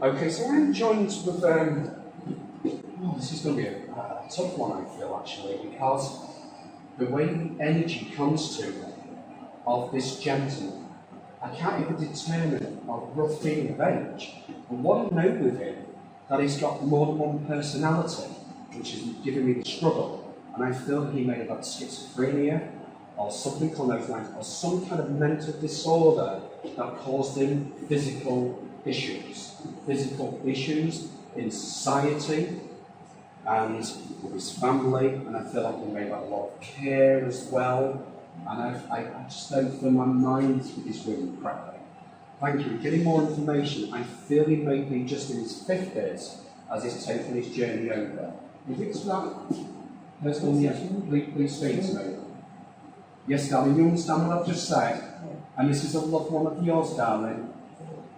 Okay, so I'm joined with, oh, this is going to be a tough one, I feel, actually, because the way the energy comes to me of this gentleman, I can't even determine a rough feeling of age. But what I know with him, that he's got more than one personality, which is giving me the struggle. And I feel he may have had schizophrenia, or something along those lines, or some kind of mental disorder that caused him physical issues in society and with his family, and I feel like he may have had a lot of care as well, and I just don't feel my mind is really crackling. Thank you. Getting more information, I feel he may be just in his 50s as he's taking his journey over. You think it's that? Personal, yes, please speak to me. Yes, darling, you understand what I've just said? And this is a loved one of yours, darling?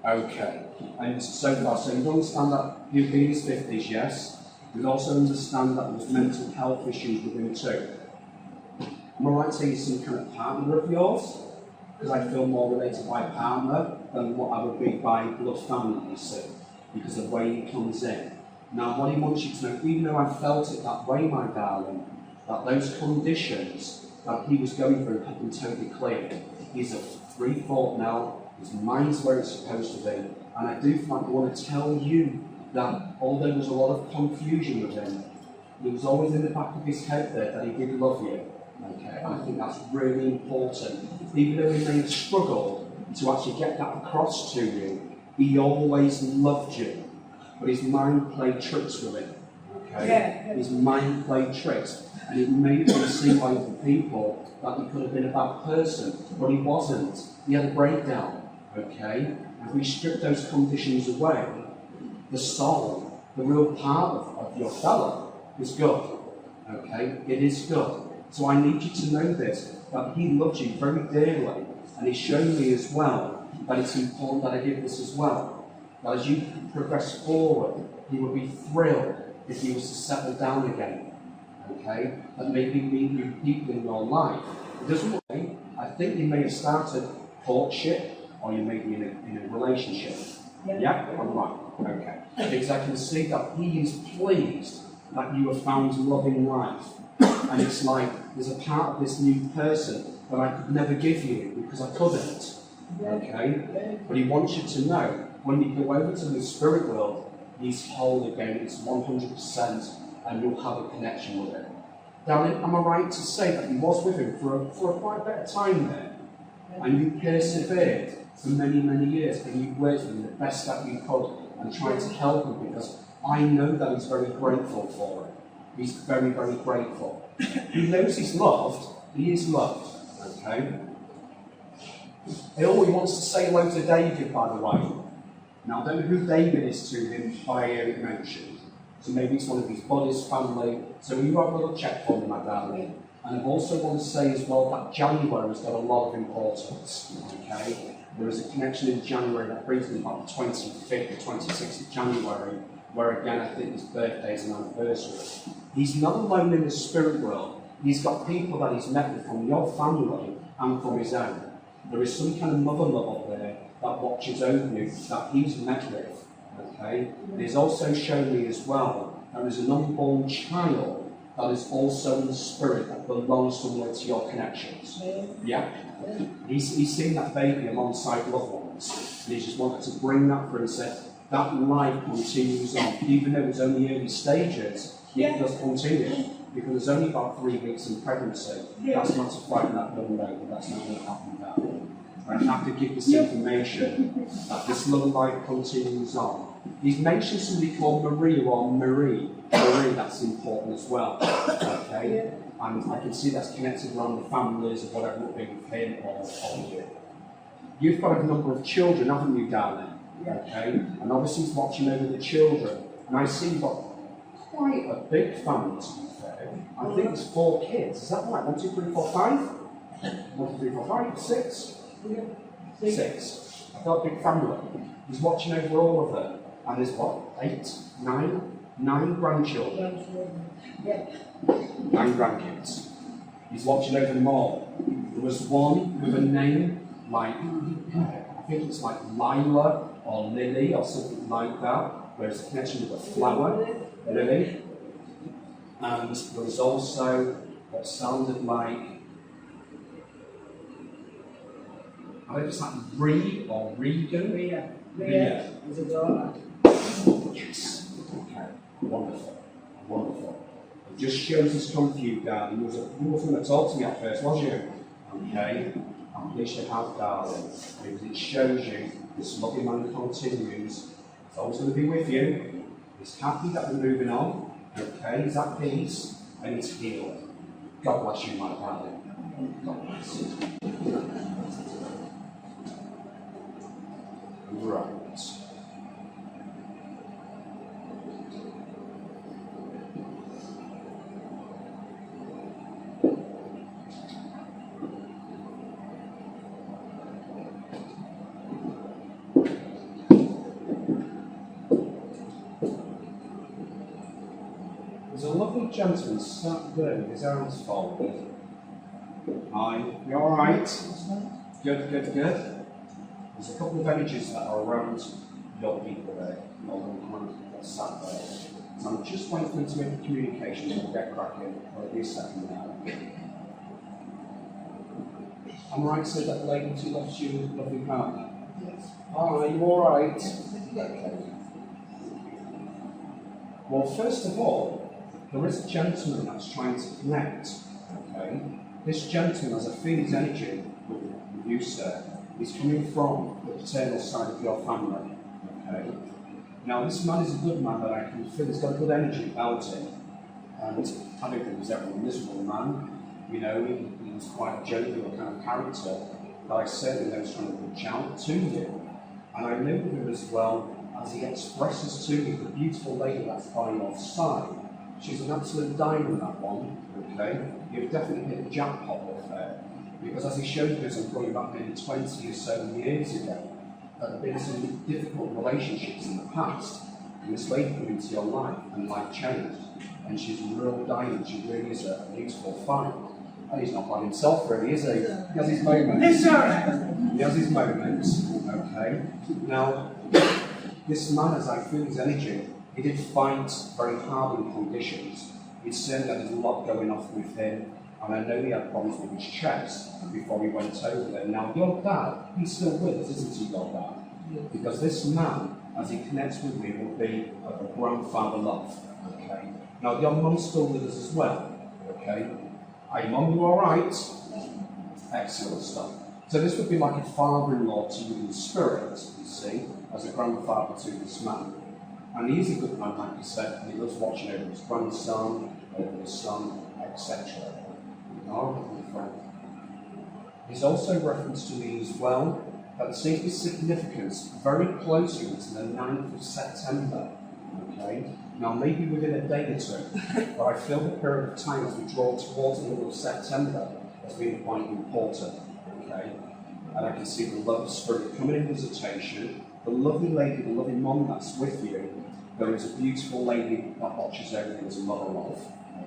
Okay. And so far, so you understand that you've been in his 50s, yes? You also understand that there's mental health issues with him too. Am I right to say he's some kind of partner of yours? Because I feel more related by partner than what I would be by blood family, you see, because of the way he comes in. Now, what he wants you to know, even though I felt it that way, my darling, that those conditions that he was going through had been totally cleared. He's a free thought now, his mind's where it's supposed to be, and I do want to tell you that although there was a lot of confusion with him, there was always in the back of his head there that he did love you. Okay, I think that's really important. Even though he may have struggled to actually get that across to you, he always loved you. But his mind played tricks with him. Okay? Yeah. His mind played tricks. And it made him seem by other people that he could have been a bad person, but he wasn't. He had a breakdown. Okay? And if we strip those conditions away, the soul, the real part of your fellow, is good. Okay? It is good. So I need you to know this, that he loves you very dearly, and he's shown me as well that it's important that I give this as well. That as you progress forward, he would be thrilled if he was to settle down again. Okay? And maybe meet new people in your life. It doesn't mean, I think you may have started courtship, or you may be in a relationship. Yeah? I'm right. Okay. Because I can see that he is pleased that you have found loving life. And it's like, there's a part of this new person that I could never give you because I couldn't. Okay? But he wants you to know, when you go over to the spirit world, he's whole again, it's 100%, and you'll have a connection with him. Darling, am I right to say that you was with him for a quite a bit of time there? And you persevered for many, many years, and you worked with him the best that you could and tried to help him, because I know that he's very grateful for it. He's very, very grateful. He knows he's loved. He is loved. Okay? He always wants to say hello to David, by the way. Now, I don't know who David is to him by Eric mentioned. So maybe it's one of his buddies, family. So you have a little check for me, my darling. And I also want to say as well that January has got a lot of importance. Okay? There is a connection in January that brings me about the 25th or 26th of January, where again I think his birthday is an anniversary. He's not alone in the spirit world. He's got people that he's met with from your family and from his own. There is some kind of mother love up there that watches over you that he's met with. Okay? And he's also shown me as well that there's an unborn child that is also in the spirit that belongs somewhere to your connections. Yeah? He's seen that baby alongside loved ones, and he just wanted to bring that through and said, that life continues on, even though it's only early stages, it does continue, because there's only about 3 weeks in pregnancy. That's not to frighten that young lady, that's not going to happen now. I have to give this information that this little life continues on. He's mentioned somebody called Marie or Marie. Marie, that's important as well. Okay? And I can see that's connected around the families of whatever it will be with him or you. You've got a number of children, haven't you, darling? Okay? And obviously he's watching over the children. And I see you've got quite a big family, to be fair. I think it's 4 kids. Is that right? 1, 2, 3, 4, 5? 1, 2, 3, 4, 5, 6? 6. I've got a big family. He's watching over all of them. And there's what? 8, 9 grandchildren. 9 grandkids. He's watching over them all. There was one with a name like, I think it's like Lila or lily or something like that, where it's a connection with a flower, lily. And there was also what sounded like, I think it's like Ree or Regan. Ria. Ria. Is a daughter. Yes. Okay. Wonderful. Wonderful. It just shows this come for you, darling. You wasn't going to talk to me at first, was you? Okay. I'm pleased you have, darling. Because it shows you this loving man continues. He's always going to be with you. He's happy that we're moving on. Okay. He's at peace and he's healed. God bless you, my darling. God bless you. Right. There's a lovely gentleman sat there with his arms folded. Hi, you alright? Good, good, good. There's a couple of energies that are around your people there, your little man that's sat there. So I'm just waiting for them to make the communication and we'll get cracking. It'll be a second now. I'm right to say that lady who left you with a lovely partner? Yes. Are you alright? Well, first of all, there is a gentleman that's trying to connect. Okay? This gentleman has a feelings energy with you, sir. He's coming from the paternal side of your family. Okay? Now, this man is a good man that I can feel. He's got a good energy about him. And I don't think he was ever a miserable man. You know, he was quite a jovial kind of character that I certainly know is trying to reach out to you. And I know him as well as he expresses to you the beautiful lady that's by your side. She's an absolute diamond, that one. Okay? You've definitely hit the jackpot with her. Because as he showed us, I'm going back maybe 20 or so years ago, there have been some difficult relationships in the past, and this lady came into your life, and life changed. And she's a real diamond, she really is a beautiful find. And he's not by himself, really, is he? He has his moments. He has his moments, okay? Now, this man, as I feel his energy, he did fight very hard in conditions. He certainly had a lot going off with him. And I know he had problems with his chest before he went over there. Now, your dad, he's still with us, isn't he, your dad? Yeah. Because this man, as he connects with me, will be of a grandfather love. Okay? Now, your mum's still with us as well. Okay? Are you mum, you alright? Excellent stuff. So this would be like a father-in-law to you in spirit, you see, as a grandfather to this man. And he's a good man, like you said, and he loves watching over his grandson, over his son, etc. He's also referenced to me as well that there seems to be significance very closely to the 9th of September. Okay? Now, maybe within a day or two, but I feel the period of time as we draw towards the middle of September as being quite important. Okay? And I can see the love spirit coming in visitation, the lovely lady, the lovely mom that's with you. There is a beautiful lady that watches over you as a mother love,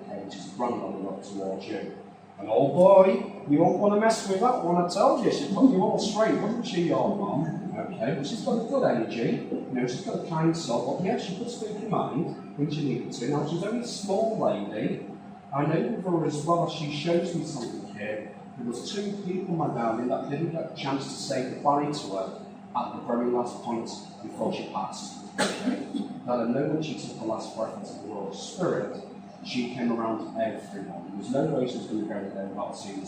okay, which is a grandmother love towards you. And oh boy, you won't want to mess with that one, I told you. She put you all straight, wouldn't she, your mum? Okay, but she's got a good energy, you know, she's got a kind soul, but yeah, she could speak her mind when she needed to. Now, she's only a small lady. I know with her as well, as she shows me something here, there was 2 people, my darling, that didn't get a chance to say goodbye to her at the very last point before she passed. Okay? Now, I know when she took the last breath into the world of spirit, she came around everyone. There was no way she was going to go there without seeing the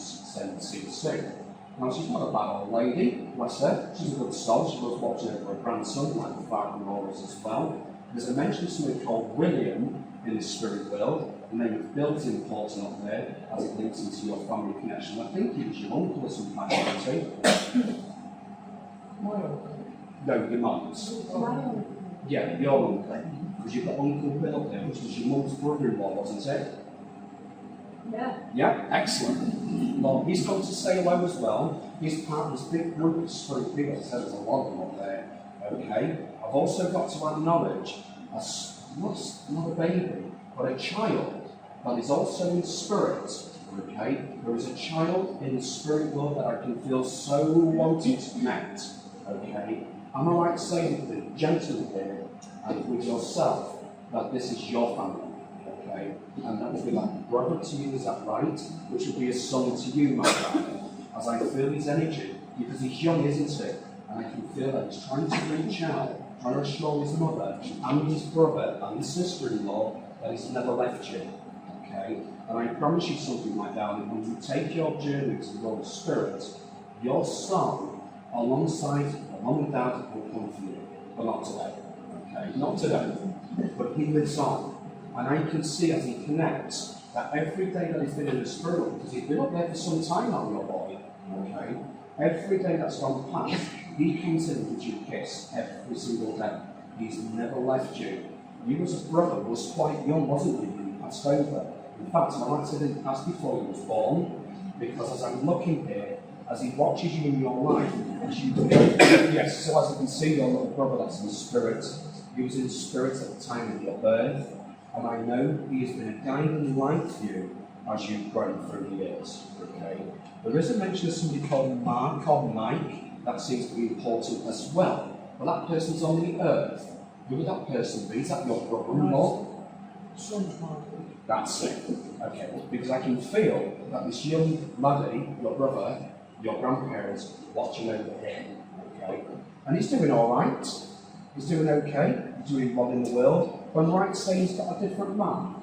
Now, she's not a bad old lady, bless her. She's a good soul. She loves watching over her grandson, like the father-in-law is as well. There's a mention of something called William in the spirit world. The name of Bill's important up there as it links into your family connection. I think he was your uncle or some capacity. My uncle. No, your mum's. My uncle. Yeah, your uncle. Because you've got Uncle Bill there, which was your mum's brother-in-law, wasn't it? Yeah. Yeah, excellent. Well, he's come to say hello as well. He's part of this big group of spirit beings. There's a lot of them up there. Okay. I've also got to add knowledge. Not a baby, but a child that is also in spirit. Okay. There is a child in the spirit world that I can feel so wanting to connect. Okay. Am I right to say with the gentleman here and with yourself that this is your family? Okay? And that would be like a brother to you, is that right? Which would be a son to you, my brother. As I feel his energy, because he's young, isn't he? And I can feel that he's trying to reach out, trying to assure his mother and his brother and his sister-in-law that he's never left you. Okay? And I promise you something, my darling, when you take your journey to the Lord's Spirit, your son, alongside mum and dad, will come for you. But not today. Okay? Not today. But he lives on. And I can see as he connects that every day that he's been in the spirit, because he's been up there for some time now, your boy. Okay? Every day that's gone past, he comes in and gives you a kiss every single day. He's never left you. You as a brother was quite young, wasn't you, when you passed over? In fact, my accident passed before you was born, because as I'm looking here, as he watches you in your life, as you yes, so as you can see your little brother that's in the spirit, he was in the spirit at the time of your birth, and I know he has been a guiding light for you as you've grown through the years. Okay? There is a mention of somebody called Mark or Mike, that seems to be important as well. But that person's on the earth. Who would that person be? Is that your brother-in-law? That's it. Okay. Because I can feel that this young laddie, your brother, your grandparents, watching over him. Okay. And he's doing all right. He's doing okay. He's doing well in the world. But I'm right to say he's got a different man.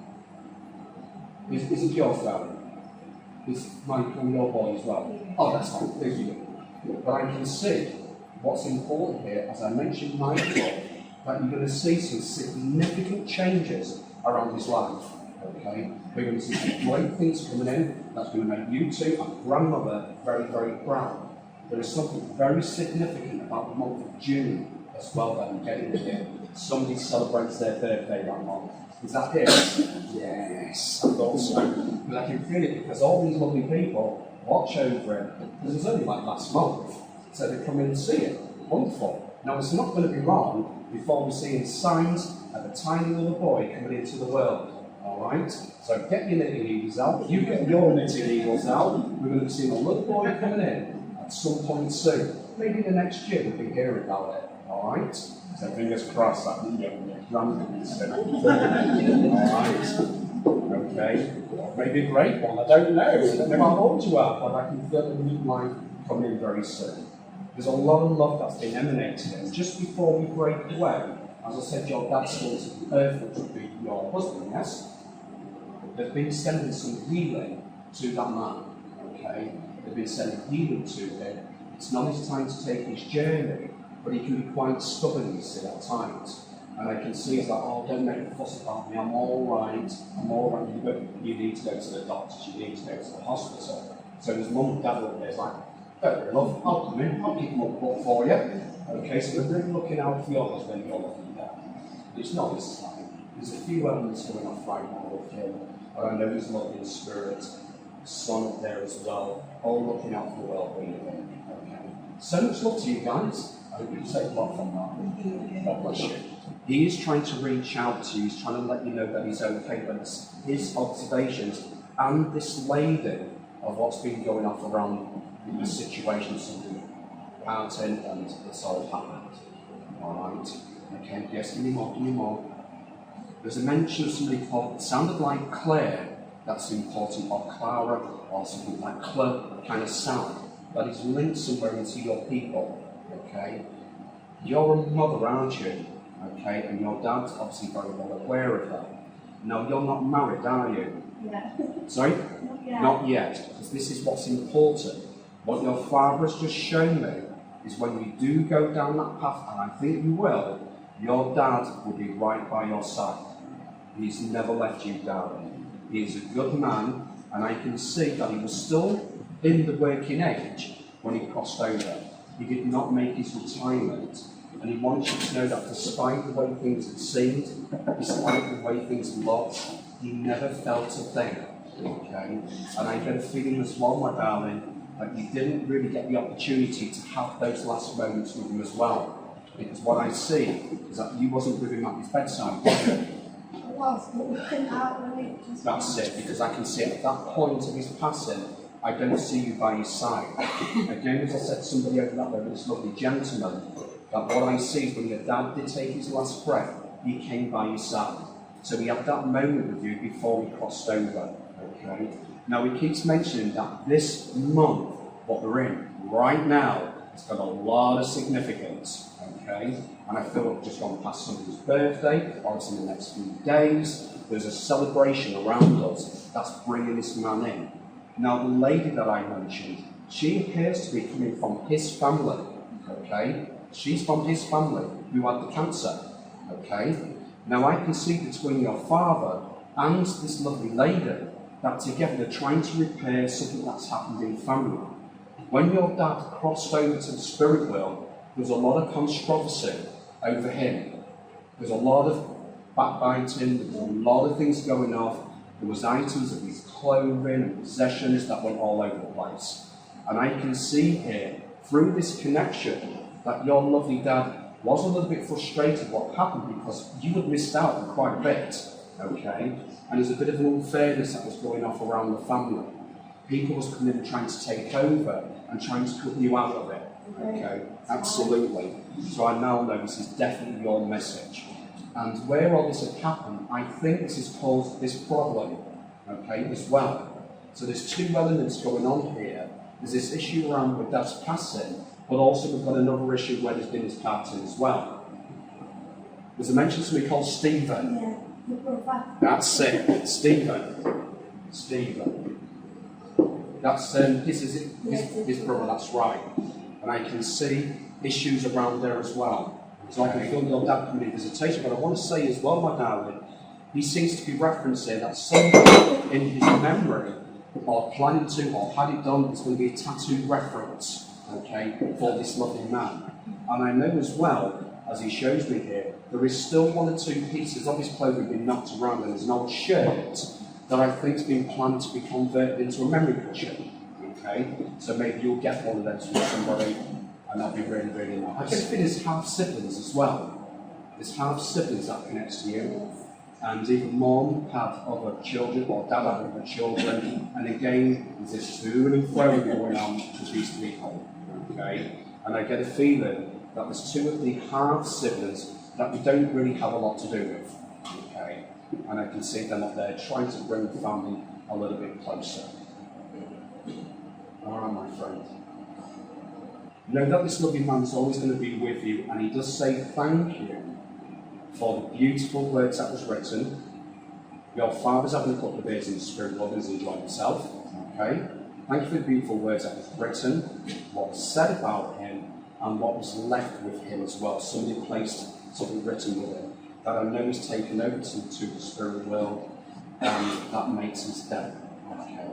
Is it yours, darling? Is Michael your boy as well? Oh, that's fine. There you go. But I can see what's important here, as I mentioned Michael, that you're going to see some significant changes around his life. Okay? We're going to see some great things coming in that's going to make you two and grandmother very, very proud. There is something very significant about the month of June as well that I'm getting here. Somebody celebrates their birthday that month. Is that it? Yes, I thought so. But I can feel it because all these lovely people watch over it. Because it was only like last month, so they come in and see it. Wonderful. Now it's not going to be long before we're seeing signs of a tiny little boy coming into the world. Alright? So get your knitting needles out. You get your knitting needles out. We're going to be seeing a little boy coming in at some point soon. Maybe the next year we'll be hearing about it. Alright? So fingers crossed that we get grandkids. Alright? Okay. Maybe a great one, I don't know. I don't know how old you are, but I can feel the new life coming in very soon. There's a lot of love that's been emanated. And just before we break away, as I said, your dad's going to the earth, which would be your husband, yes? They've been sending some healing to that man. Okay? They've been sending healing to him. It's not his time to take his journey, but he can be quite stubborn, you see, at times. And I can see he's like, oh, don't make a fuss about me, I'm all right, I'm all right. You need to go to the doctors, you need to go to the hospital. So his mum and dad up there is like, fair enough, I'll come in, I'll keep him up for you. Okay, so we're really looking out for your husband, you're looking down. It's not his time. There's a few elements going off right now with him, but I know he's loving spirit, son up there as well, all looking out for the well-being of him. Okay. So much love to you guys. I hope you take a lot from that. God bless you. He is trying to reach out to you, he's trying to let you know that he's okay, but it's his observations and this lady of what's been going off around the situation, something out in and it's all happened. Alright? Okay, yes, give me more, give me more. There's a mention of somebody called, it sounded like Claire, that's important, or Clara, or something like Claire kind of sound, that is linked somewhere into your people. Okay? You're a mother, aren't you? Okay, and your dad's obviously very well aware of that. Now, you're not married, are you? Yeah. Sorry? Not yet. Not yet, because this is what's important. What your father has just shown me is when you do go down that path, and I think you will, your dad will be right by your side. He's never left you, darling. He is a good man, and I can see that he was still in the working age when he crossed over. He did not make his retirement. And he wants you to know that despite the way things had seemed, despite the way things looked, he never felt a thing. Okay? And I get a feeling as well, my darling, that you didn't really get the opportunity to have those last moments with him as well. Because what I see is that you wasn't with him at his bedside, was you? I was, but we couldn't outrun it. That's it, because I can see at that point of his passing, I don't see you by his side. Again, as I said to somebody over that way, this lovely gentleman, That what I see is when your dad did take his last breath, he came by your side. So he had that moment with you before he crossed over. Okay? Now he keeps mentioning that this month, what we're in right now, it's got a lot of significance. Okay? And I feel we've just gone past somebody's birthday, or it's in the next few days. There's a celebration around us that's bringing this man in. Now the lady that I mentioned, she appears to be coming from his family. Okay? She's from his family who had the cancer. Okay? Now I can see between your father and this lovely lady that together they're trying to repair something that's happened in family. When your dad crossed over to the spirit world, there was a lot of controversy over him. There's a lot of backbiting, there was a lot of things going on. There was items of his clothing and possessions that went all over the place. And I can see here, through this connection, that your lovely dad was a little bit frustrated what happened because you had missed out on quite a bit, okay? And there's a bit of an unfairness that was going off around the family. People was coming in and trying to take over and trying to cut you out of it, okay? Absolutely. So I now know this is definitely your message. And where all this had happened, I think this has caused this problem, okay, as well. So there's two elements going on here. There's this issue around with dad's passing, but also we've got another issue where there's been his parting as well. There's a mention to me called Stephen. Yeah, the brother. That's it, Stephen. Stephen. That's his brother, that's right. And I can see issues around there as well. So I can feel your dad coming in visitation, but I want to say as well, my darling, he seems to be referencing that somewhere in his memory, or planning to, or had it done, there's going to be a tattoo reference, okay, for this lovely man. And I know as well, as he shows me here, there is still one or two pieces of his clothing being knocked around, and there's an old shirt that I think has been planned to be converted into a memory cushion, okay? So maybe you'll get one of those from somebody, and that'll be really, really nice. I guess there's half siblings as well. There's half siblings that connects to you. And even mom had other children, or dad had other children. And again, there's this to and fro going on with these people. Okay? And I get a feeling that there's two of the half siblings that we don't really have a lot to do with. Okay? And I can see them up there trying to bring the family a little bit closer. Alright, my friend. Know that this lovely man is always going to be with you, and he does say thank you for the beautiful words that was written. Your father's having a couple of beers in the spirit world and is enjoying himself. Okay? Thank you for the beautiful words that was written, what was said about him, and what was left with him as well. Somebody placed something written with him that I know is taken over to the spirit world, and that makes his death. Okay?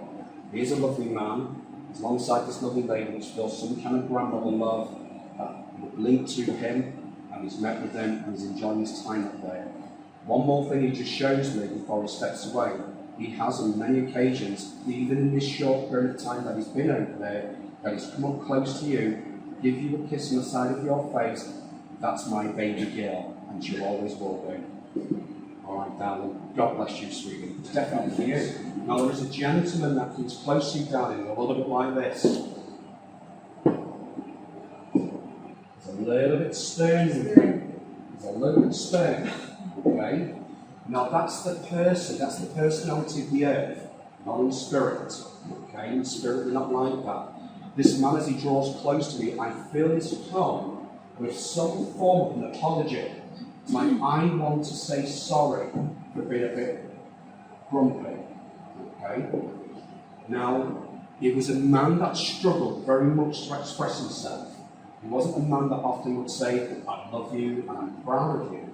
He is a lovely man. Alongside this lovely lady, which feels some kind of grandmother love that would link to him, and he's met with them and he's enjoying his time up there. One more thing he just shows me before he steps away, he has on many occasions, even in this short period of time that he's been over there, that he's come up close to you, give you a kiss on the side of your face. That's my baby girl, and she always will be. Alright, darling. God bless you, sweetie. It's definitely for you. Now, there is a gentleman that comes close to you, darling, a little bit like this. He's a little bit stern with you. He's a little bit stern. Okay? Now, that's the person, that's the personality of the earth, not in spirit. Okay? In spirit, we're not like that. This man, as he draws close to me, I feel his come with some form of an apology. Like, I want to say sorry for being a bit grumpy. Okay? Now, he was a man that struggled very much to express himself. He wasn't a man that often would say, I love you and I'm proud of you.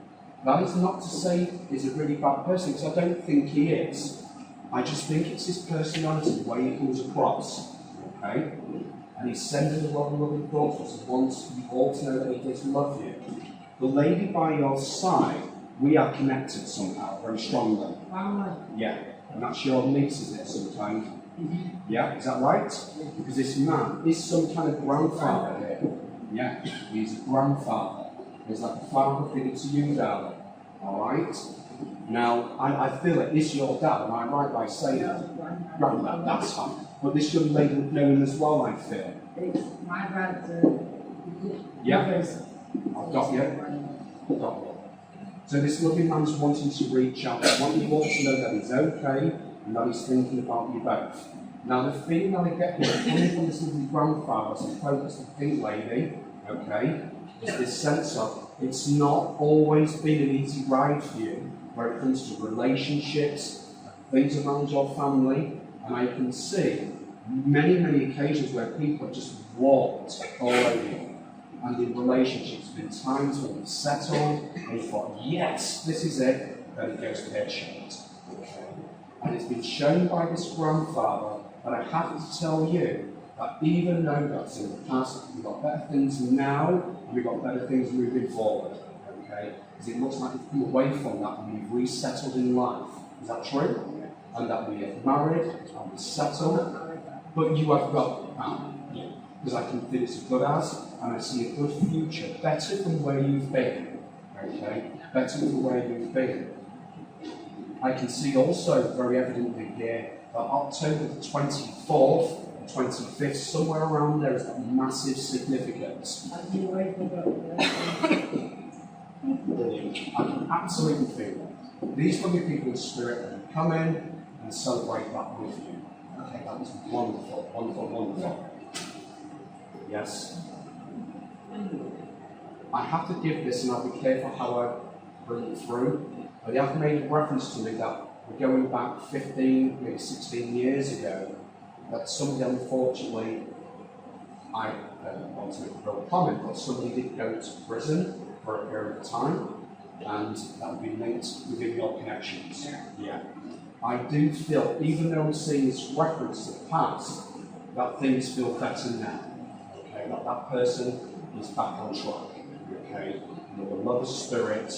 That is not to say he's a really bad person, because I don't think he is. I just think it's his personality, the way he comes across. Okay? And he's sending a lot of loving thoughts, and wants you all to know that he does love you. The lady by your side, we are connected somehow, very strongly. Yeah, and that's your niece, is it, sometimes? Yeah, is that right? Because this man is some kind of grandfather here. Yeah, he's a grandfather. He's like a father figure to you, darling. Alright? Now, I feel like this is your dad, am I right by saying that? Granddad, that's fine. But this young lady would know him as well, I feel. It's my brother. Yeah. I've got you. I've got you. So this loving man's wanting to reach out. I want you all to know that he's okay and that he's thinking about you both. Now the feeling that I get here, coming from this lovely grandfather, as a focused pink lady, okay, is this sense of it's not always been an easy ride for you where it comes to relationships, things around your family, and I can see many, many occasions where people have just walked all over you. And in relationships, there have been times when you've settled and you thought, yes, this is it, then it goes pear-shaped. Okay. And it's been shown by this grandfather that I have to tell you that even though that's in the past, we've got better things now, and we've got better things moving forward. Okay? Because it looks like you've come away from that and we've resettled in life. Is that true? And that we have married and we settled. But you have got because I can feel it's a good as, and I see a good future, better than where you've been. Okay? Better than where you've been. I can see also very evidently here that October the 24th, 25th, somewhere around there is that massive significance. Brilliant. I can absolutely feel it. These will be people in spirit that come in and celebrate that with you. Okay, that was wonderful, wonderful, wonderful. Yes. I have to give this, and I'll be careful how I bring it through. But they have made a reference to me that we're going back 15, maybe 16 years ago, that somebody, unfortunately, I don't want to make a real comment, but somebody did go to prison for a period of time, and that would be linked within your connections. Yeah. I do feel, even though I'm seeing this reference to the past, that things feel better now. Okay, that person is back on track. Okay, and with the love of spirit,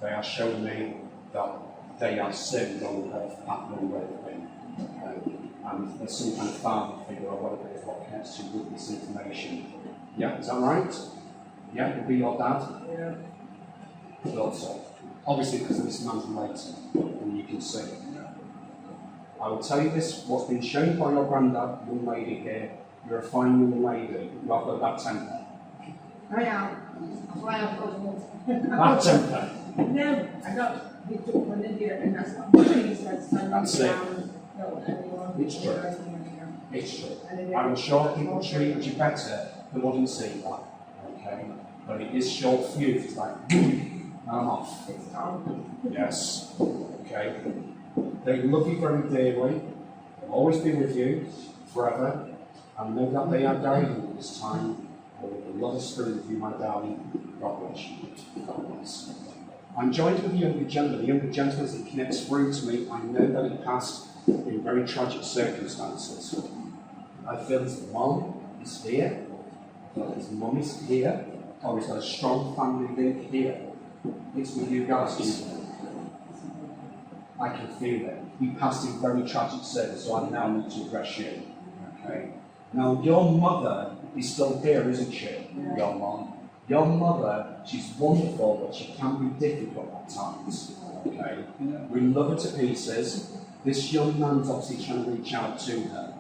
they are showing me that they are certainly on the health path and where they've been. Okay, and there's some kind of father figure or whatever it is what connects you with this information. Yeah, is that right? Yeah, it'll be your dad? Yeah. But also, obviously because this man's related, and you can see. I will tell you this, what's been shown by your granddad, young lady here, you're a fine young lady. You have got that temper. I am. That's why I've got one. That temper? No, I got picked up from India and that's what he said. That's it. It's true. It's true. I'm sure people treated you better than wouldn't see that. Okay? But it is short fuse. It's like, boom, I'm off. It's gone. Yes. Okay? They love you very dearly. They'll always be with you forever. And know that they are guiding you this time. With the love of spirit of you, my darling. God bless you. God bless. I'm joined with the younger gentleman. The younger gentleman, as he connects through to me, I know that he passed in very tragic circumstances. I feel his mom is here. I feel his mum is here. Oh, he's got a strong family link here. It's with you guys, isn't it? I can feel it. He passed in very tragic circumstances, so I now need to address you. Okay? Now, your mother is still here, isn't she? Yeah. Your mom. Your mother, she's wonderful, but she can be difficult at times. Okay? We love her to pieces. This young man's obviously trying to reach out to her.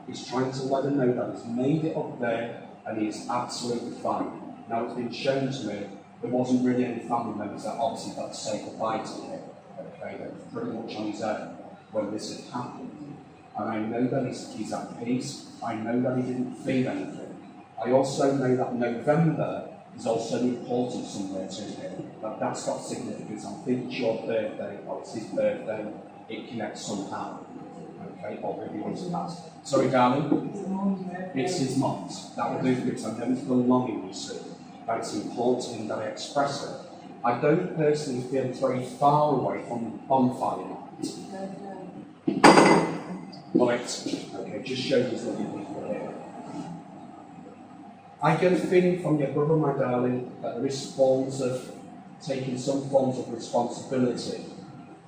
He's trying to let her know that he's made it up there and he is absolutely fine. Now, it's been shown to me there wasn't really any family members that obviously got to say goodbye to him. Okay, that was pretty much on his own when this had happened. And I know that he's at peace. I know that he didn't feel anything. I also know that November is also important somewhere to him. That's got significance. I think it's your birthday, or it's his birthday. It connects somehow. Okay, or maybe once past. Sorry, darling? It's his mom's. That will do for because I know it's the longing you see. But it's important to him that I express it. I don't personally feel it's very far away from the bonfire night. Right, okay, just show you something here. I get a feeling from your brother, my darling, that there is forms of taking some forms of responsibility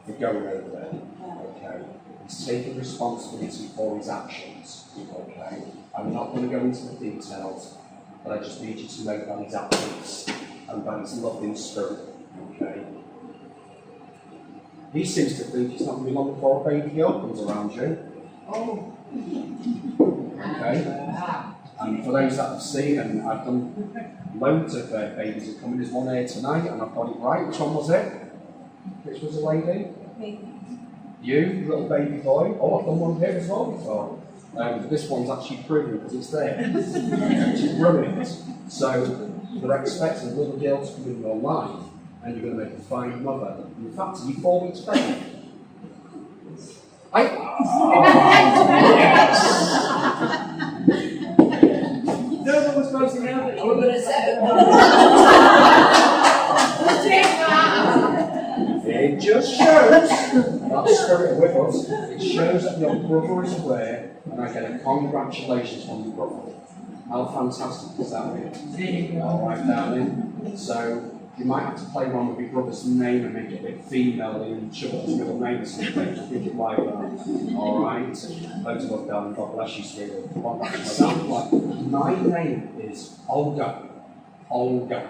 for going over there. Okay, he's taking responsibility for his actions. Okay, I'm not going to go into the details, but I just need you to know that he's at peace and that he's loved in spirit. Okay. He seems to think it's not going to be long before a baby girl comes around you. Oh. Okay. And for those that have seen, and I've done loads of babies that come in. There's one here tonight, and I've got it right. Which one was it? Which was the lady? Me. You, little baby boy. Oh, I've done one here as well before. This one's actually proven because it's there. Which is brilliant. So they're expecting a little girl to come in your life, and you're going to make a fine mother. In fact, are you 4 weeks pregnant? Yes. No one was supposed to know that you were going to say it. It just shows that spirit with us. It shows that your brother is aware, and I get a congratulations from your brother. How fantastic is that? Alright, darling. So you might have to play around with your brother's name and make it a bit female and shove up his middle name or something. I think it like that. Alright. Loads of love, darling. God bless you, sweetheart. My name is Olga. Olga.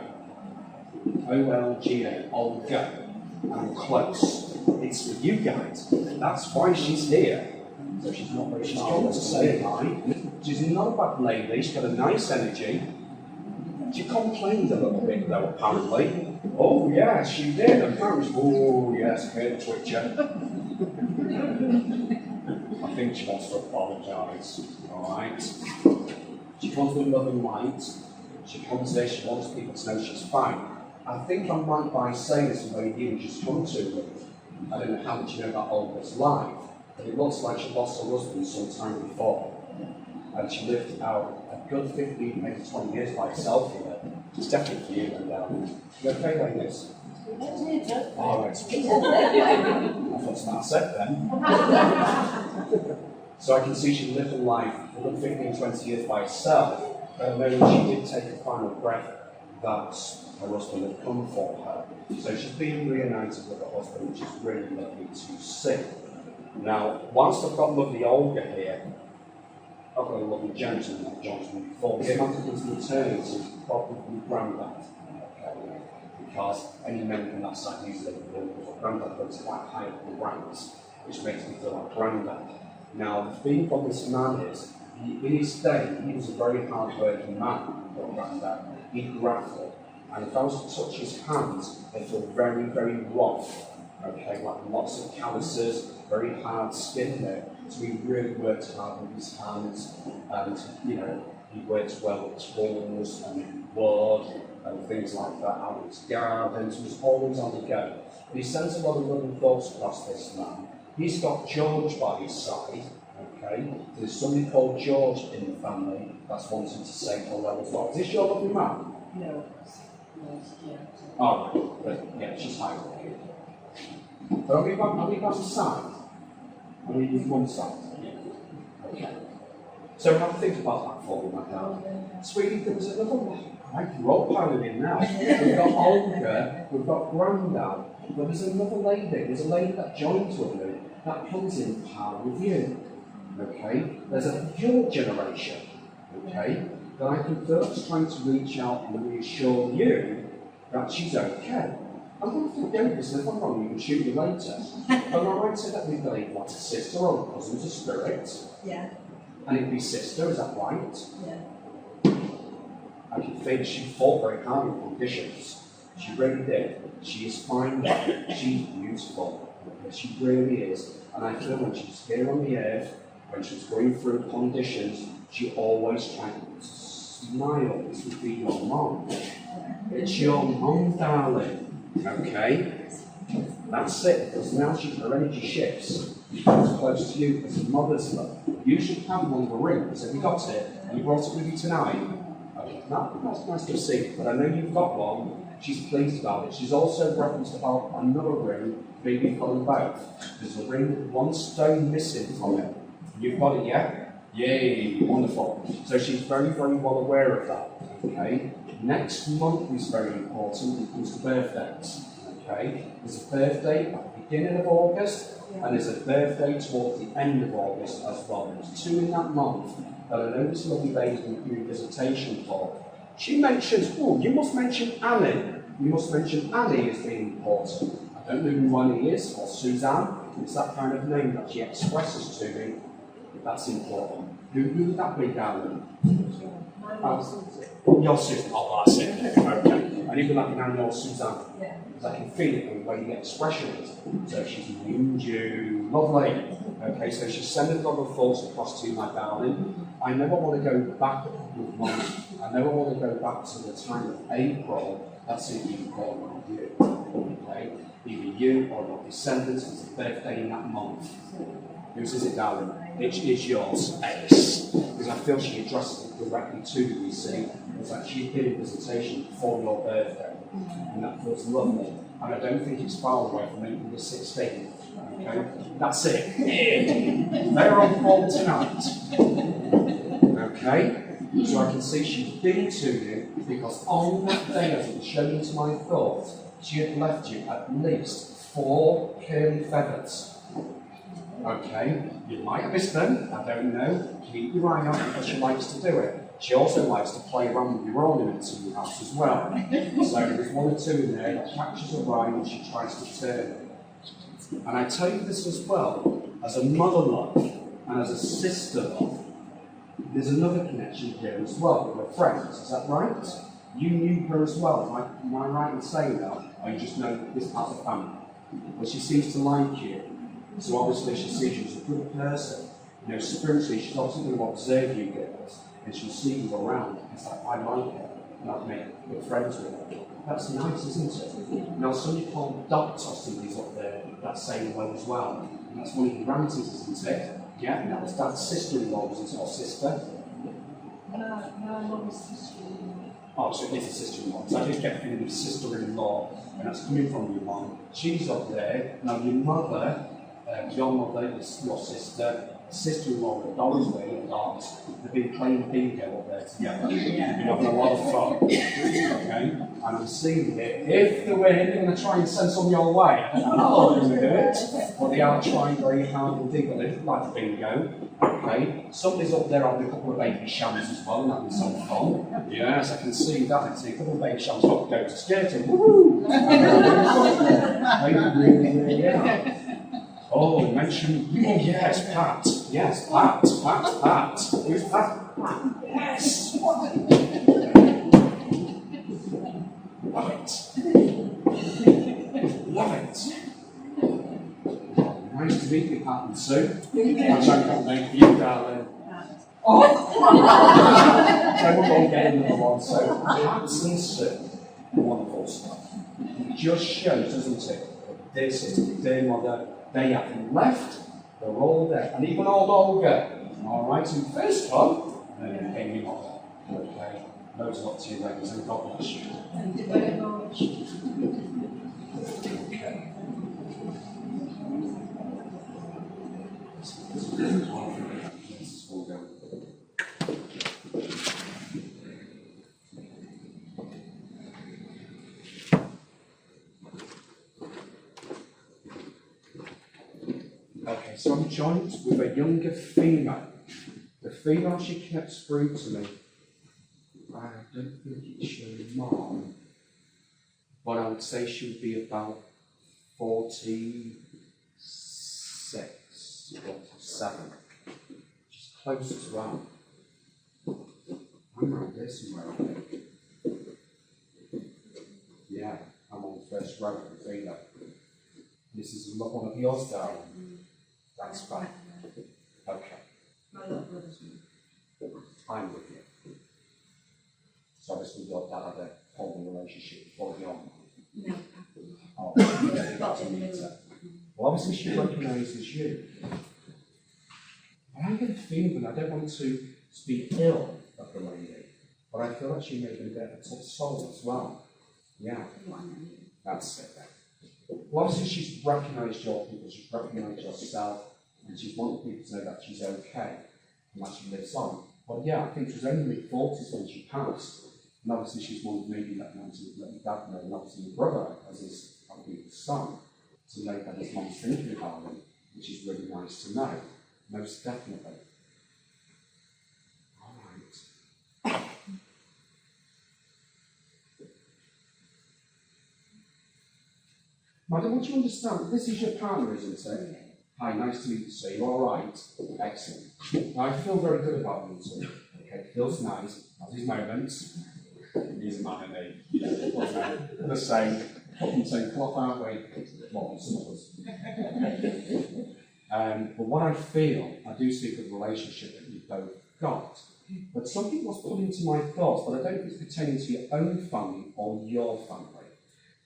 O-L-G-A. Olga. I'm close. It's for you guys. That's why she's here. So she's not very smart to say hi. She's not a bad lady. She's got a nice energy. She complained a little bit though, apparently. Oh yes, she did. Apparently, oh yes, I heard the twitcher. I think she wants to apologise. Alright. She wants to love and light. She comes there, she wants people to know she's fine. I think I'm right by saying this when you just come to me. I don't know how much you know about Olga's life, but it looks like she lost her husband some time before. And she lived out a good 15, maybe 20 years by herself here. It's definitely for you, and you okay like this? Alright. I thought smart set then. So I can see she lived a life a good 15, 20 years by herself, but I know when she did take a final breath, that her husband had come for her. So she's been reunited with her husband, which is really lovely to see. Now, whilst I've got lovely Olga here, I've got a lovely gentleman like Johnson before. He might have his maternity, probably granddad. Okay. Because any men from that side usually live granddad, but it's quite high up the ranks, which makes me feel like granddad. Now, the thing from this man is, in his day, he was a very hard-working man, your granddad. He'd grapple, and if I was to touch his hands, they feel very, very rough. Okay, like lots of calluses, very hard skin there. So he really worked hard with his hands, and he worked well with tools and wood and things like that out in his gardens. He was always on the go. But he sends a lot of loving thoughts across this man. He's got George by his side. Okay, there's somebody called George in the family that's wanting to say hello as well. Is this your lovely man? No. Oh, right. But yeah, she's high. But are we back to side? Are we with one side? Yeah. Okay. So have a think about that for me, my darling. Sweetie, there was another one. You're all piling in now. We've got Olga, we've got Grandad, but there's another lady. There's a lady that joins with me that comes in par with you. Okay? There's a young generation. Okay? That I can first trying to reach out and reassure you that she's okay. I'm going to forget this, and if I'm wrong, you can shoot me later. But I might say that we believe what's a sister or a cousin's a spirit. Yeah. And it'd be sister, is that right? Yeah. I can feel she fought very hard with conditions. She really did. She is fine. She's beautiful. She really is. And I feel when she's here on the earth, when she's going through conditions, she always tried to smile. This would be your mom. It's your mom, darling. Okay? That's it, because now her energy shifts. She comes close to you as a mother's love. You should have one of the rings. Have you got it? And you brought it with you tonight? Okay, that's nice to see. But I know you've got one. She's pleased about it. She's also referenced about another ring, maybe for them both. There's a ring with one stone missing from it. You've got it, yeah? Yay, wonderful. So she's very, very well aware of that. Okay? Next month is very important when it comes to birthdays. Okay? There's a birthday at the beginning of August, and there's a birthday towards the end of August as well. There's 2 in that month that I know this lovely lady's been doing visitation for. She mentions, oh, you must mention Annie. You must mention Annie as being important. I don't know who Annie is, or Suzanne. It's that kind of name that she expresses to me. That's important. Who would that be, darling? Mine Your Susan. Oh, that's it. Okay. And even like now, your Suzanne. Yeah. Because I can feel it in the way the expression is. So she's named you. Lovely. Okay, so she's sending a lot of thoughts across to you, my darling. I know I want to go back a couple of months. I know I want to go back to the time of April. That's it, you've got on you. Okay? Either you or your descendants has a birthday in that month. Whose is it, darling? It is yours, Ace. Because I feel she addresses it directly to you, you see. It's like she's been in visitation for your birthday. And that feels lovely. And I don't think it's far away from April the 16th. Okay? That's it. They're on board tonight. Okay? So I can see she's been to you because on that day, as it was shown into my thoughts, she had left you at least 4 curly feathers. Okay? You might have missed them, I don't know. Keep your eye on it because she likes to do it. She also likes to play around with your ornaments in your house as well. So there's 1 or 2 in there that catches her eye and she tries to turn it. And I tell you this as well, as a mother love and as a sister love, there's another connection here as well with her friends, is that right? You knew her as well, am I right in saying that? Or you just know this part of the family? Well, she seems to like you. So obviously she sees you as a good person. You know, spiritually she's obviously going to observe you girls, and she'll see you around. It's like, I like her, and I'll make good friends with her. That's nice, isn't it? Now, some you call Dr. somebody's up there that same way as well. And that's one of your grandparents, isn't it? Yeah, and that was Dad's sister-in-law, wasn't it, or sister? No, my mum's sister-in-law. Oh, so it is a sister-in-law. So I did get a feeling of sister-in-law, and that's coming from your mum. She's up there. Now, your mother, your mother, your sister, sister-in-law with Dorothy and Dot, they've been playing bingo up there together. They've been having a lot of fun. Okay? And I'm seeing here, if they were going to try and send some your way, I don't know how they're going to do it, but they are trying very hard indeed, but they do like bingo. Okay? Somebody's up there having a couple of baby showers as well, and having some fun. Yes, I can see that. I can see a couple of baby showers got to go to skating. Woo! They really are. Oh, you mentioned, yes, Pat. Yes, Pat. Who's Pat? Yes. Love it. Nice to meet you, Pat and Sue. I'm sorry, I can't make you, darling. Oh! So we'll all get another one. So, Pat and Sue, wonderful stuff. It just shows, doesn't it? Dear sister, dear mother, they haven't left, they're all there. And even old Olga, alright, who first come, and then became your mother. Okay, loads of love to you, ladies, and God bless you. Thank you very much. Okay. This will go. Okay, so I'm joined with a younger female. The female she connects through to me, I don't think it's your mom, but I would say she would be about 46, 47. She's close to that. I'm around there somewhere, I think. Yeah, I'm on the first row, I can see that. This is not one of yours, darling. That's fine. Okay. My little brother's one. I'm with you. So obviously your dad had a holding relationship before your mum. No. Oh, yeah, you got to meet her. Well, obviously she recognises you. And I get a feeling, I don't want to speak ill of the lady, but I feel like she may be a bit of a tough soul as well. Yeah. That's it then. Well, obviously she's recognised your people, she's recognised yourself, and she's wanted people to know that she's okay, and that she lives on. Well, yeah, I think she was only mid-40s when she passed, and obviously she's wanted maybe that man to let your dad know, and obviously your brother, as his son, to know that his mom's thinking about him, which is really nice to know, most definitely. All right. Madam, what do you understand? This is your partner, isn't it? Hi, nice to meet you, sir. You all right? Excellent. Now, I feel very good about you, sir. Okay, feels nice. Has his moments. He's a man, isn't he? You know, the same. Put the same cloth, aren't we? Well, some of us. But what I feel, I do see the relationship that you've both got. But something was put into my thoughts, but I don't think it's pertaining to your own family or your family.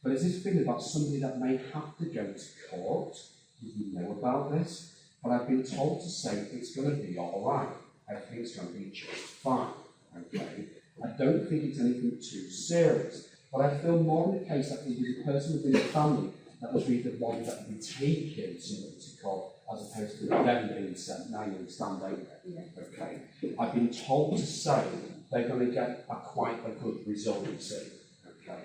But it's this feeling about somebody that may have to go to court. You know about this, but I've been told to say it's going to be all right. I think it's going to be just fine. Okay. I don't think it's anything too serious, but I feel more in the case that it was a person within the family that was really the one that would be taking somebody to court, as opposed to them being sent. Now you understand, don't you? Yeah. Okay. I've been told to say they're going to get quite a good result, you see. Okay.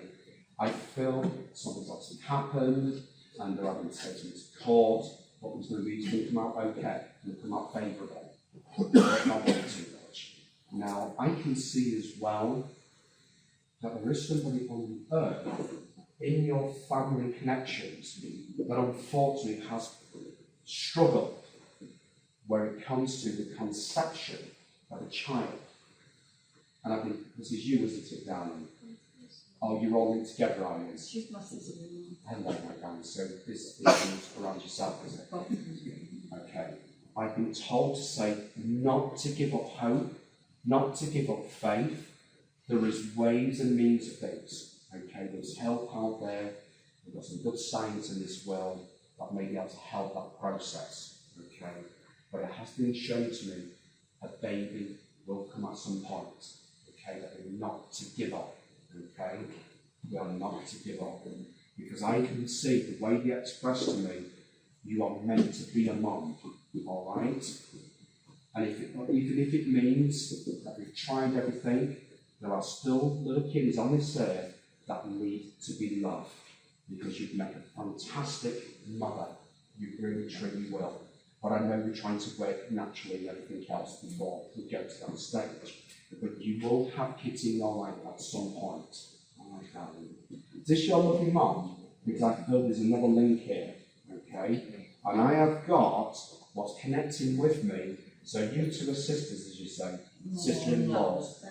I feel something's obviously happened, and they're having to take them to court, but there's going to be, it's going to come out okay, it's going to come out favourable. Not too much. Now, I can see as well that there is somebody on the earth in your family connections that unfortunately has struggled where it comes to the conception of a child. And I think this is you, isn't it, darling? Oh, you're all linked together, are you? She's my sister. Hello, my darling. So this is around yourself, is it? Okay. I've been told to say not to give up hope, not to give up faith. There is ways and means of things. Okay, there's help out there. We've got some good science in this world that may be able to help that process. Okay, but it has been shown to me a baby will come at some point. Okay, that we're not to give up. Okay, we are not to give up, because I can see the way they express to me, you are meant to be a mom. All right, and even if it means that we've tried everything, there are still little kids on this earth that need to be loved, because you've made a fantastic mother. You really, truly will. But I know we're trying to work naturally and everything else before we go to that stage. But you will have kids in your life at some point. All right, darling. Is this your lovely mom? Because I feel there's another link here. Okay? And I have got what's connecting with me. So you two are sisters, as you say. Sister-in-laws.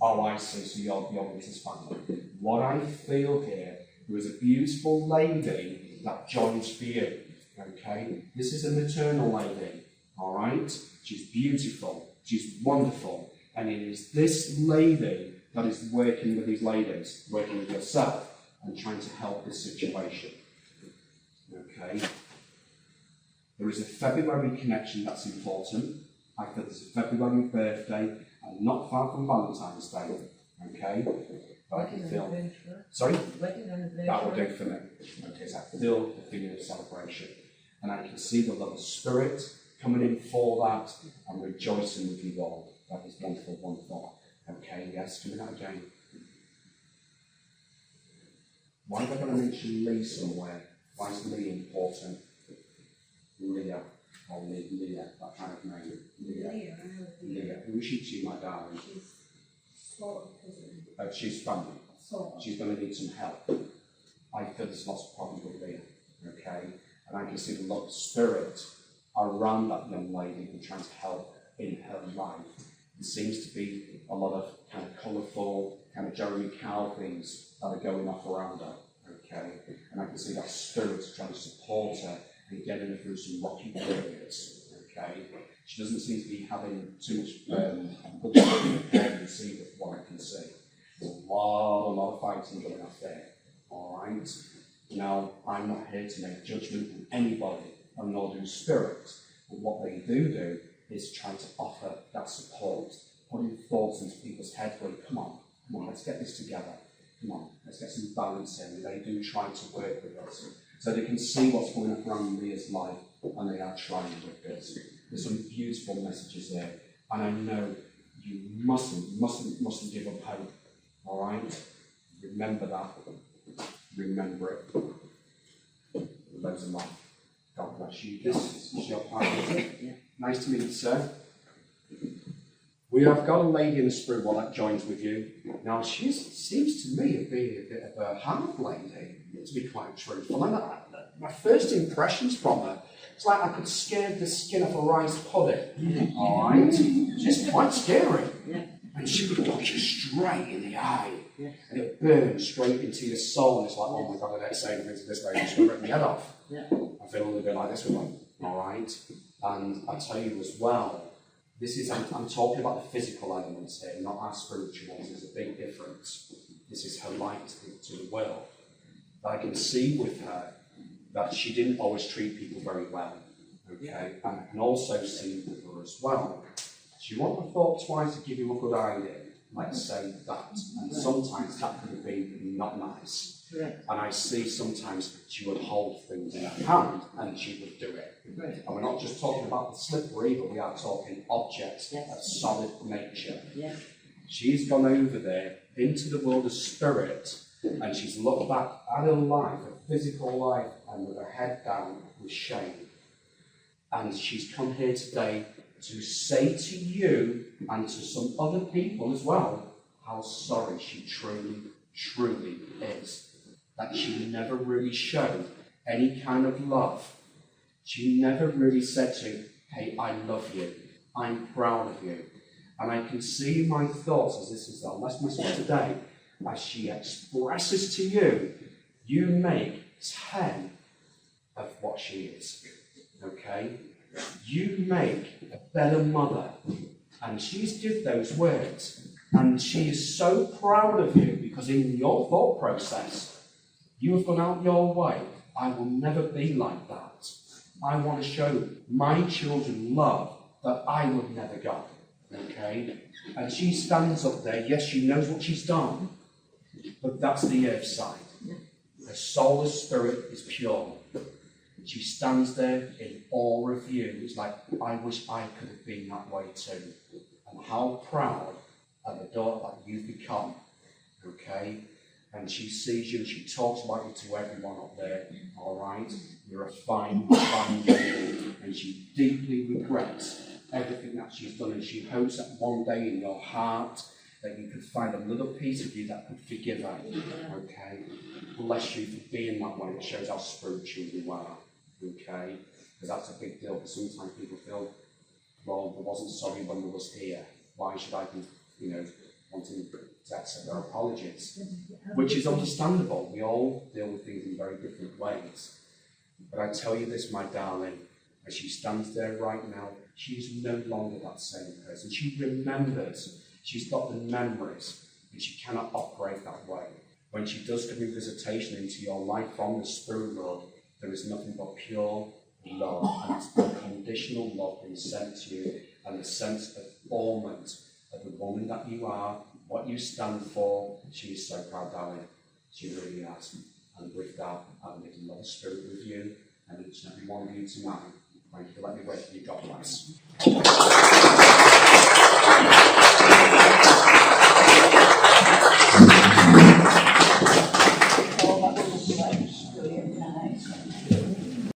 Oh, I see. So you're Mrs. family. What I feel here, there is a beautiful lady that joins for you. Okay? This is a maternal lady. All right? She's beautiful. She's wonderful. And it is this lady that is working with these ladies, working with yourself, and trying to help this situation. Okay? There is a February connection that's important. I feel there's a February birthday, and not far from Valentine's Day. Okay? But I can feel. Sorry? That will do for me. Okay, so I feel the feeling of celebration. And I can see the love of spirit coming in for that and rejoicing with you all. That is wonderful, wonderful. Okay, yes, coming out again. Why have I got to mention Lee somewhere? Why is Lee important? Leah, or Leah, that kind of name. Leah. Who is she to you, my darling? She's sort of cousin. She's family. Sort of. She's going to need some help. I feel there's lots of problems with Leah. Okay? And I can see the love of spirit around that young lady and trying to help in her life. There seems to be a lot of kind of colourful, kind of Jeremy Kyle things that are going off around her. Okay? And I can see that spirit trying to support her and getting her through some rocky periods. Okay? She doesn't seem to be having too much good pregnancy with what I can see. There's a lot of fighting going on there. Alright? Now, I'm not here to make judgment on anybody, and nor do spirit. But what they do is try to offer that support, putting thoughts into people's heads going, come on, let's get this together. Come on, let's get some balance in. They do try to work with us. So they can see what's going on around Leah's life, and they are trying with this. There's some beautiful messages there. And I know you mustn't give up hope. Alright? Remember that. Remember it. Loads of love. God bless you. This is your partner. Yeah. Nice to meet you, sir. We have got a lady in the spirit world that joins with you. Now, she seems to me to be a bit of a half lady, to be quite truthful. And my first impressions from her It's like I could scare the skin off a rice pudding. Alright? It's quite scary. And she would look you straight in the eye. And it burns straight into your soul. And it's like, oh my God, the next day I'm into this lady, she's going to rip my head off. I feel a little bit like this with one. Alright? And I tell you as well, this is, I'm talking about the physical elements here, not our spiritual ones. There's a big difference. This is her light to the world. But I can see with her that she didn't always treat people very well. Okay? And I can also see with her as well, she wouldn't have thought twice to give you a good idea. Let's say that. And sometimes that could have been not nice. And I see sometimes she would hold things in her hand and she would do it. And we're not just talking about the slippery, but we are talking objects of solid nature. She's gone over there into the world of spirit and she's looked back at her life, her physical life, and with her head down with shame. And she's come here today to say to you and to some other people as well how sorry she truly, truly is. That she never really showed any kind of love. She never really said to you, hey, I love you. I'm proud of you. And I can see my thoughts as this is our last message today. As she expresses to you, you make 10 of what she is. Okay? You make a better mother. And she's given those words. And she is so proud of you because in your thought process, you have gone out your way. I will never be like that. I want to show my children love that I would never get. Okay? And she stands up there. Yes, she knows what she's done. But that's the earth side. Her soul and spirit is pure. She stands there in awe of you. It's like, I wish I could have been that way too. And how proud of the daughter that you've become. Okay? And she sees you and she talks about you to everyone up there. Alright? You're a fine, fine lady. And she deeply regrets everything that she's done. And she hopes that one day in your heart that you could find a little piece of you that could forgive her. Okay? Bless you for being that way. It shows how spiritual you are. Okay? Because that's a big deal. Because sometimes people feel, well, I wasn't sorry when I was here. Why should I be, wanting to accept their apologies? Which is understandable. We all deal with things in very different ways. But I tell you this, my darling, as she stands there right now, she is no longer that same person. She remembers. She's got the memories, and she cannot operate that way. When she does come in visitation into your life from the spirit world, there is nothing but pure love, and it's unconditional love being sent to you, and the sense of fulfillment of the woman that you are, what you stand for. She is so proud, darling. She really has. And with that, I'm making love spirit with you, and each and every one of you tonight. Thank you for letting me wait for you. God bless.